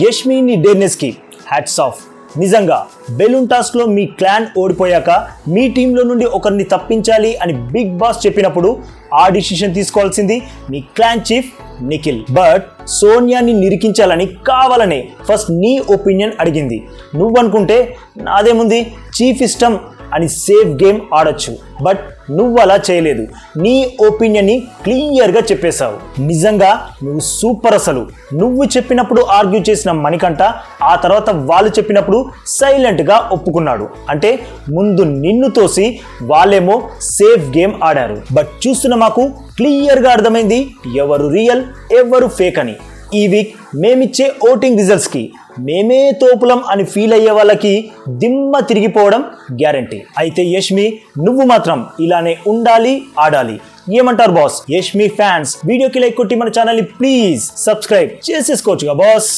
యష్మి నీ డేర్నెస్ కి hats off. నిజంగా బెలూన్ టాస్క్ లో మీ క్లాన్ ఓడిపోయాక మీ టీంలో నుండి ఒకరిని తప్పించాలి అని బిగ్ బాస్ చెప్పినప్పుడు ఆ డిసిషన్ తీసుకోవాల్సింది మీ క్లాన్ చీఫ్ నిఖిల్. బట్ సోనియాని నిరికించాలని కావాలనే ఫస్ట్ నీ ఒపీనియన్ అడిగింది. నువ్వనుకుంటే నాదేముంది, చీఫ్ ఇష్టం అని సేఫ్ గేమ్ ఆడొచ్చు. బట్ నువ్వు అలా చేయలేదు. నీ ఒపీనియన్ని క్లియర్గా చెప్పేశావు. నిజంగా నువ్వు సూపర్. అసలు నువ్వు చెప్పినప్పుడు ఆర్గ్యూ చేసిన మణికంఠ ఆ తర్వాత వాళ్ళు చెప్పినప్పుడు సైలెంట్గా ఒప్పుకున్నాడు. అంటే ముందు నిన్ను తోసి వాళ్ళేమో సేఫ్ గేమ్ ఆడారు. బట్ చూస్తున్న మాకు క్లియర్గా అర్థమైంది ఎవరు రియల్ ఎవరు ఫేక్ అని. ఈ వీక్ మేమిచ్చే ఓటింగ్ రిజల్ట్స్కి మేమే తోపులం అని ఫీల్ అయ్యే వాళ్ళకి దిమ్మ తిరిగిపోవడం గ్యారంటీ. అయితే యష్మి నువ్వు మాత్రం ఇలానే ఉండాలి, ఆడాలి. ఏమంటారు బాస్? యష్మి ఫ్యాన్స్ వీడియోకి లైక్ కొట్టి మన ఛానల్ని ప్లీజ్ సబ్స్క్రైబ్ చేసేసుకోవచ్చుగా బాస్.